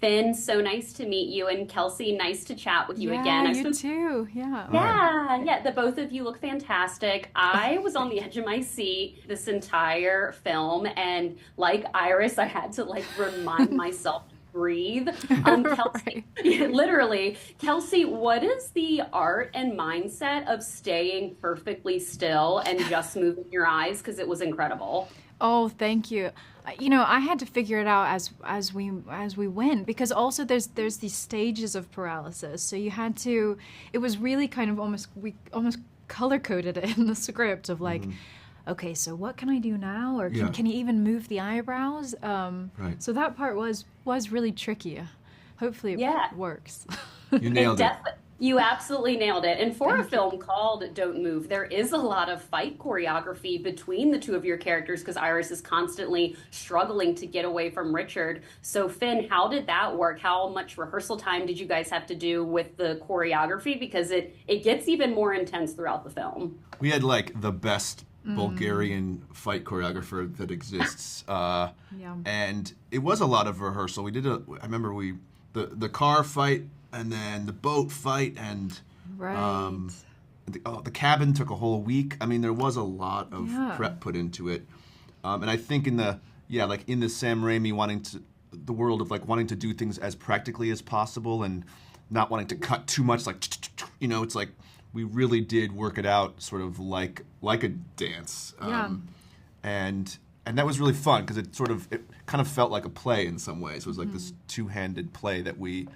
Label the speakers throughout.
Speaker 1: Finn, so nice to meet you. And Kelsey, nice to chat with you
Speaker 2: Yeah,
Speaker 1: again.
Speaker 2: you too. Yeah.
Speaker 1: Yeah, the both of you look fantastic. I was on the edge of my seat this entire film, and like Iris, I had to like remind myself to breathe. Kelsey,
Speaker 2: Right.
Speaker 1: literally, Kelsey, what is the art and mindset of staying perfectly still and just moving your eyes? Because it was incredible.
Speaker 2: Oh, thank you. I had to figure it out as we went, because also there's these stages of paralysis. So you had to. It was really kind of almost, we almost color coded it in the script of like, okay, so what can I do now, or
Speaker 3: Yeah.
Speaker 2: can you even move the eyebrows?
Speaker 3: Right.
Speaker 2: So that part was really tricky. Hopefully
Speaker 1: Yeah.
Speaker 2: it works.
Speaker 3: You nailed it.
Speaker 1: You absolutely nailed it. And for a
Speaker 2: Thank you.
Speaker 1: film called Don't Move, there is a lot of fight choreography between the two of your characters because Iris is constantly struggling to get away from Richard. So, Finn, how did that work? How much rehearsal time did you guys have to do with the choreography? Because it gets even more intense throughout the film.
Speaker 3: We had like the best Bulgarian fight choreographer that exists,
Speaker 2: Yeah.
Speaker 3: and it was a lot of rehearsal. I remember the car fight, and then the boat fight, and
Speaker 2: Right.
Speaker 3: the cabin took a whole week. I mean, there was a lot of
Speaker 2: Yeah.
Speaker 3: prep put into it, and I think in the Sam Raimi the world of like wanting to do things as practically as possible and not wanting to cut too much, like it's like we really did work it out sort of like a dance,
Speaker 2: Yeah.
Speaker 3: and that was really fun because it kind of felt like a play in some ways. It was like this two-handed play that we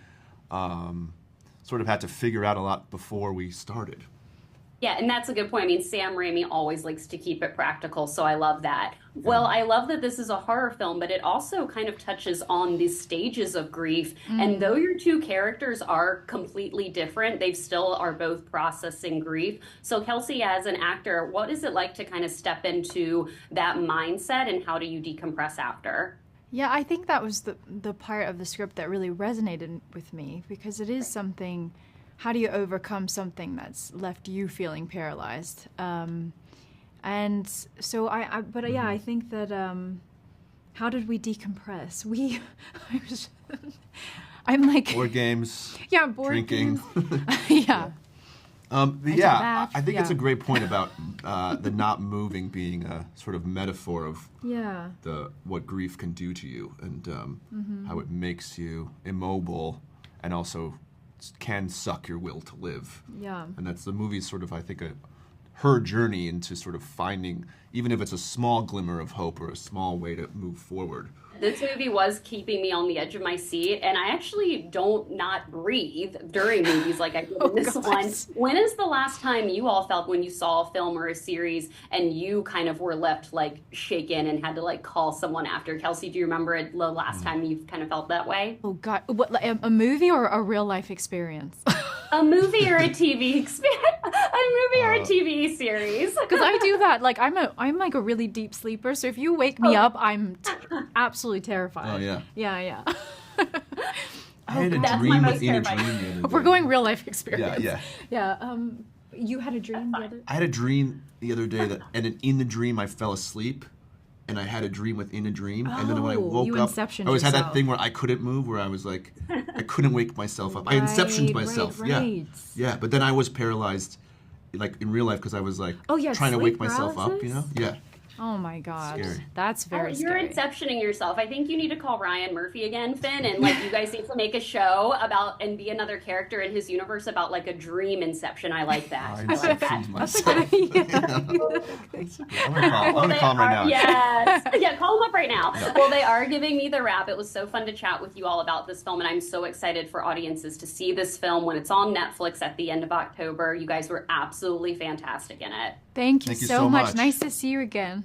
Speaker 3: sort of had to figure out a lot before we started.
Speaker 1: Yeah, and that's a good point. I mean, Sam Raimi always likes to keep it practical, so I love that. Well, I love that this is a horror film, but it also kind of touches on the stages of grief. And though your two characters are completely different, they still are both processing grief. So, Kelsey, as an actor, what is it like to kind of step into that mindset, and how do you decompress after?
Speaker 2: Yeah, I think that was the part of the script that really resonated with me, because it is something. How do you overcome something that's left you feeling paralyzed? And so but yeah, I think that how did we decompress? I was, I'm like,
Speaker 3: Board games,
Speaker 2: yeah, board
Speaker 3: drinking.
Speaker 2: games. Yeah.
Speaker 3: Yeah, I think it's
Speaker 2: yeah.
Speaker 3: a great point about the not moving being a sort of metaphor of
Speaker 2: Yeah.
Speaker 3: what grief can do to you, and how it makes you immobile and also can suck your will to live.
Speaker 2: Yeah.
Speaker 3: And that's the movie's sort of, I think, her journey into sort of finding, even if it's a small glimmer of hope or a small way to move forward.
Speaker 1: This movie was keeping me on the edge of my seat, and I actually don't not breathe during movies like I did in this one. When is the last time you all felt when you saw a film or a series and you kind of were left like shaken and had to like call someone after? Kelsey, do you remember the last time you've kind of felt that way?
Speaker 2: Oh God, what, like a movie or a real life experience?
Speaker 1: A movie or a TV experience? A movie or a TV series?
Speaker 2: Because I do that. Like I'm like a really deep sleeper. So if you wake me up, I'm absolutely terrified.
Speaker 3: Oh, yeah.
Speaker 2: Yeah.
Speaker 3: I had a
Speaker 1: that's my
Speaker 3: dream
Speaker 1: most
Speaker 3: within a
Speaker 1: terrifying.
Speaker 3: dream the other day.
Speaker 2: We're going real life experience.
Speaker 3: Yeah.
Speaker 2: Yeah. You had a dream the other.
Speaker 3: I had a dream the other day and in the dream I fell asleep, and I had a dream within a dream, and then when I
Speaker 2: Oh,
Speaker 3: woke
Speaker 2: you
Speaker 3: up,
Speaker 2: inceptioned
Speaker 3: I always had that
Speaker 2: yourself.
Speaker 3: thing where I couldn't move, where I was like, I couldn't wake myself up. I inceptioned myself.
Speaker 2: Right.
Speaker 3: Yeah, but then I was paralyzed, like in real life, because I was like
Speaker 2: Oh, yeah,
Speaker 3: trying to
Speaker 2: sleep
Speaker 3: wake myself up. You know?
Speaker 2: paralysis?
Speaker 3: Yeah.
Speaker 2: Oh my God.
Speaker 3: Scary.
Speaker 2: That's very
Speaker 1: You're
Speaker 2: scary.
Speaker 1: inceptioning yourself. I think you need to call Ryan Murphy again, Finn, and like you guys need to make a show about and be another character in his universe about like a dream inception. I like that.
Speaker 3: I
Speaker 1: I like that.
Speaker 3: inceptioned myself. I'm gonna call him right now.
Speaker 1: Yes. Yeah, call him up right now. Well, they are giving me the wrap. It was so fun to chat with you all about this film, and I'm so excited for audiences to see this film when it's on Netflix at the end of October. You guys were absolutely fantastic in it.
Speaker 2: Thank you
Speaker 3: Thank you
Speaker 2: so
Speaker 3: so
Speaker 2: much.
Speaker 3: much.
Speaker 2: Nice to see you again.